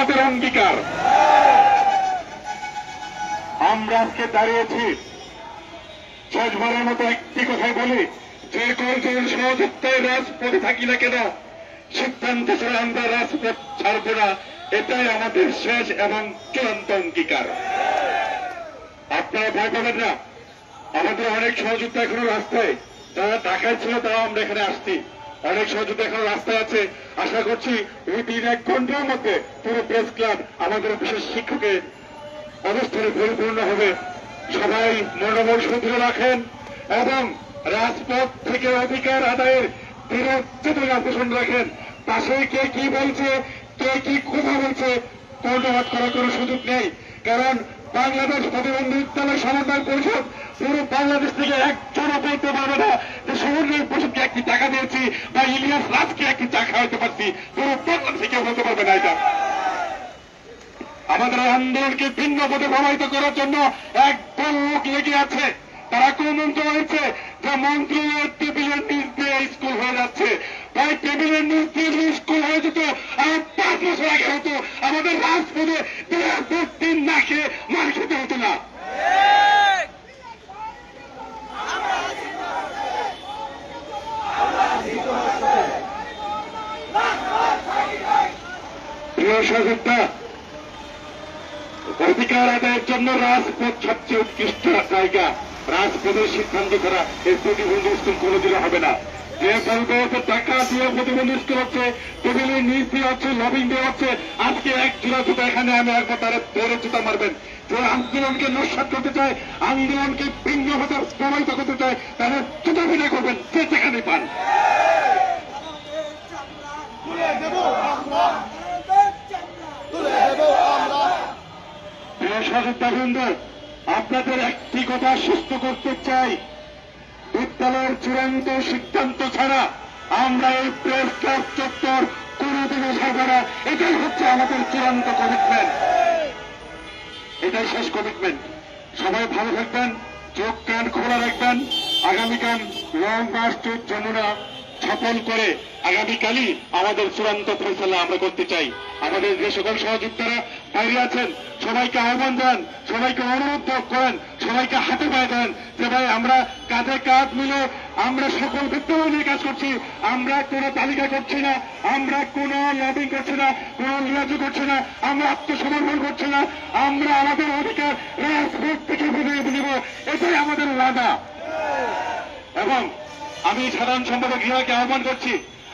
আমাদের অঙ্গীকার। আমরা আজকে দাঁড়িয়েছি শেষবারের মতো একটি কথাই বলি, যে কয়েকজন সহযোগিতায় রাজপথে থাকি না কেন, সিদ্ধান্ত ছাড়া আমরা রাজপথ ছাড়ব না, এটাই আমাদের শেষ এবং চূড়ান্ত অঙ্গীকার। আপনারা ভয় পাবেন না, আমাদের অনেক সহযোগিতা এখনো রাস্তায়, যারা ঢাকায় ছিল তারাও আমরা এখানে আসছি, অনেক সহযোগিতা এখনো রাস্তায় আছে। আশা করছি উইদিন 1 ঘন্টার মধ্যে পুরো প্রেস ক্লাব আমাদের বিশেষ শিক্ষকের অবস্থানে পরিপূর্ণ হবে। সবাই মনোবল সুদৃঢ় রাখেন এবং রাজপথ থেকে অধিকার আদায়ের দৃঢ় চেতনা পোষণ রাখেন। পাশে কে কি বলছে, কে কি কথা বলছে, কর্ণপাত করার কোনো সুযোগ নেই। কারণ বাংলাদেশ প্রতিবন্ধী বিদ্যালয় সমন্বয় পরিষদ পুরো বাংলাদেশ থেকে একজনও বলতে পারবে না যে সমন্বয় পরিষদকে একটি টাকা দিয়েছি বা ইলিয়াস রাজকে একটি চা খাওয়াইতে পারছি। পুরো বাংলাদেশে কেউ বলতে পারবে না এটা। আমাদের আন্দোলনকে ভিন্ন পথে প্রভাবিত করার জন্য একদল লোক লেগে আছে। তারা কোন মন্ত্র হয়েছে যে মন্ত্রীর টেবিলের নিচ দিয়ে স্কুল হয়ে যাচ্ছে। তাই টেবিলের নিচ দিয়ে স্কুল হয়ে যেত আর 5 বছর আগে হতো আমাদের রাজপথে 2 না খেয়ে মার খেতে হতো না। প্রিয় সহযোদ্ধা, অধিকার আদায়ের জন্য রাজপথ সবচেয়ে উৎকৃষ্ট জায়গা। রাজপথের সিদ্ধান্ত ছাড়া এর প্রতিবন্ধী স্কুল কোনোদিনও হবে না। যে বলবে যে টাকা দিয়ে প্রতিবন্ধী স্কুল হচ্ছে, টেবিলের নিচ দিয়ে হচ্ছে, লবিং দিয়ে হচ্ছে, আজকে এক জোড়া জুতা এখানে আমি একবার তারা ধরে জুতা মারবেন। যে আন্দোলনকে নস্যাৎ করতে চায়, আন্দোলনকে ভিন্ন ভাবে প্রভাবিত করতে চায়, তারা জুতা বিনা করবেন যে যেখানে পান। সহযোদ্ধা, আপনাদের একটি কথা সুস্থ করতে চাই, বিদ্যালয়ের চূড়ান্ত সিদ্ধান্ত ছাড়া আমরা এই প্রেস ক্লাব চত্বর কোনদিনও ছাড়ব না। এটাই হচ্ছে আমাদের চূড়ান্ত কমিটমেন্ট, এটাই শেষ কমিটমেন্ট। সবাই ভালো থাকবেন, চোখ কান খোলা রাখবেন। আগামীকাল লং মার্চ টু যমুনা সফল করে আগামীকালই আমাদের চূড়ান্ত ফয়সালা আমরা করতে চাই। আমাদের যে সকল সহযোগিতারা বাইরে আছেন সবাইকে আহ্বান দেন, সবাইকে অনুরোধ করেন, সবাইকে হাতে পায়ে দেন যে ভাই আমরা কাঁধে কাঁধ মিলে আমরা সকল বিদ্যালয় নিয়ে কাজ করছি। আমরা কোনো তালিকা করছি না, আমরা কোনো লবিং করছি না, কোনো লিয়াজু করছি না, আমরা আত্মসমর্পণ করছি না। আমরা আমাদের অধিকার রাজপথ থেকে বুঝিয়ে দিব, এটাই আমাদের ওয়াদা। এবং আমি সাধারণ সম্পাদক ইহাকে আহ্বান করছি,